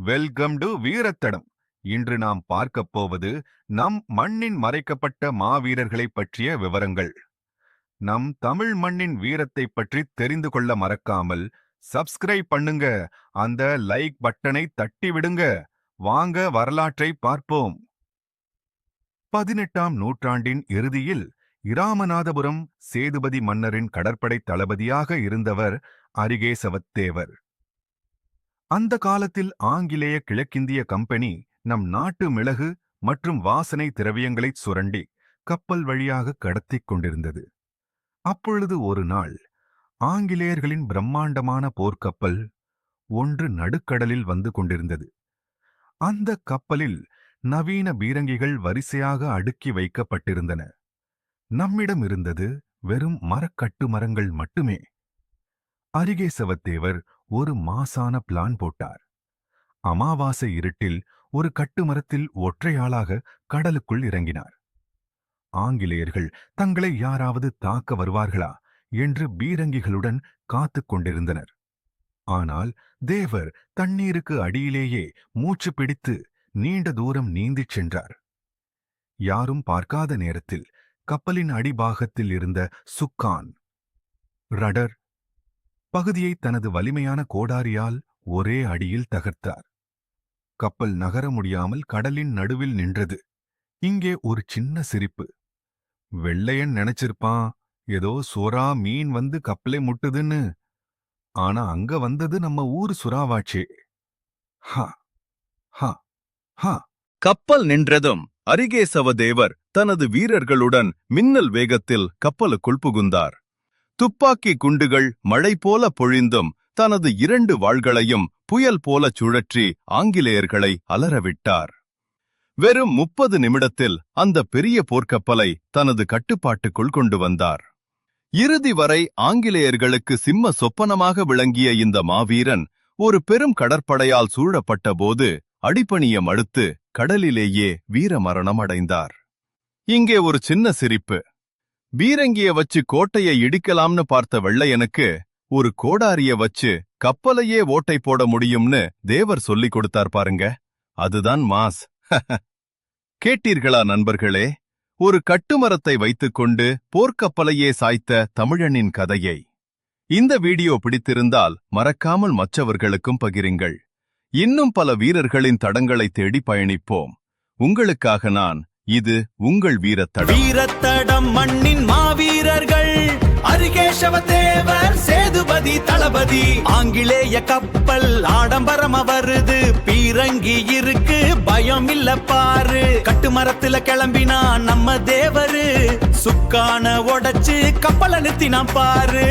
Welcome to வீரத்தடம். இன்று நாம் பார்க்கப் போவது நம் மண்ணின் மறைக்கப்பட்ட மாவீரர்களை பற்றிய விவரங்கள். நம் தமிழ் மண்ணின் வீரத்தை பற்றி தெரிந்து கொள்ள மறக்காமல் சப்ஸ்கிரைப் பண்ணுங்க, அந்த லைக் பட்டனை தட்டி விடுங்க. வாங்க வரலாற்றை பார்ப்போம். 18ஆம் நூற்றாண்டின் இறுதியில் இராமநாதபுரம் சேதுபதி மன்னரின் கடற்படை தளபதியாக இருந்தவர் அரிகேசவத்தேவர். அந்த காலத்தில் ஆங்கிலேய கிழக்கிந்திய கம்பெனி நம் நாட்டு மிளகு மற்றும் வாசனை திரவியங்களை சுரண்டி கப்பல் வழியாக கடத்திக் கொண்டிருந்தது. அப்பொழுது ஒரு நாள் ஆங்கிலேயர்களின் பிரம்மாண்டமான போர்க்கப்பல் ஒன்று நடுக்கடலில் வந்து கொண்டிருந்தது. அந்த கப்பலில் நவீன பீரங்கிகள் வரிசையாக அடுக்கி வைக்கப்பட்டிருந்தன. நம்மிடம் இருந்தது வெறும் மரக்கட்டு மரங்கள் மட்டுமே. அரிகேசவத்தேவர் ஒரு மாசான பிளான் போட்டார். அமாவாசை இருட்டில் ஒரு கட்டுமரத்தில் ஒற்றையாளாக கடலுக்குள் இறங்கினார். ஆங்கிலேயர்கள் தங்களை யாராவது தாக்க வருவார்களா என்று பீரங்கிகளுடன் காத்துக் கொண்டிருந்தனர். ஆனால் தேவர் தண்ணீருக்கு அடியிலேயே மூச்சு பிடித்து நீண்ட தூரம் நீந்திச் சென்றார். யாரும் பார்க்காத நேரத்தில் கப்பலின் அடிபாகத்தில் இருந்த சுக்கான் ரடர் பகுதியை தனது வலிமையான கோடாரியால் ஒரே அடியில் தகர்த்தார். கப்பல் நகர முடியாமல் கடலின் நடுவில் நின்றது. இங்கே ஒரு சின்ன சிரிப்பு. வெள்ளையன் நினைச்சிருப்பான் ஏதோ சுறா மீன் வந்து கப்பலை முட்டுதுன்னு. ஆனா அங்க வந்தது நம்ம ஊர் சுறாவாச்சே. ஹா ஹா ஹா. கப்பல் நின்றதும் அரிகேசவதேவர் தனது வீரர்களுடன் மின்னல் வேகத்தில் கப்பலுக்குள் புகுந்தார். துப்பாக்கி குண்டுகள் மழை போல பொழிந்தும் தனது 2 வாள்களையும் புயல் போலச் சுழற்றி ஆங்கிலேயர்களை அலறவிட்டார். வெறும் 30 நிமிடத்தில் அந்த பெரிய போர்க்கப்பலை தனது கட்டுப்பாட்டுக்குள் கொண்டு வந்தார். இறுதி வரை ஆங்கிலேயர்களுக்கு சிம்ம சொப்பனமாக விளங்கிய இந்த மாவீரன் ஒரு பெரும் கடற்படையால் சூழப்பட்ட போது அடிபணிய மடுத்து கடலிலேயே வீரமரணம் அடைந்தார். இங்கே ஒரு சின்ன சிரிப்பு. பீரங்கிய வச்சு கோட்டையை இடிக்கலாம்னு பார்த்த வெள்ளையனுக்கு ஒரு கோடாரிய வச்சு கப்பலையே ஓட்டை போட முடியும்னு தேவர் சொல்லிக் கொடுத்தார் பாருங்க. அதுதான் மாஸ். கேட்டீர்களா நண்பர்களே? ஒரு கட்டுமரத்தை வைத்துக்கொண்டு போர்க்கப்பலையே சாய்த்த தமிழனின் கதையை. இந்த வீடியோ பிடித்திருந்தால் மறக்காமல் மற்றவர்களுக்கும் பகிருங்கள். இன்னும் பல வீரர்களின் தடங்களை தேடி பயணிப்போம். உங்களுக்காக நான், இது உங்கள் வீரத்தடம். வீரத்தடம் மண்ணின் மாவீரர்கள் அரிகேசவதேவர் சேதுபதி தளபதி. ஆங்கிலேய கப்பல் ஆடம்பரமா வருது, பீரங்கி இருக்கு பயம் இல்ல பாரு. கட்டுமரத்துல கிளம்பினா நம்ம தேவரு, சுக்கான உடைச்சு கப்பலை நிறுத்தினா பாரு.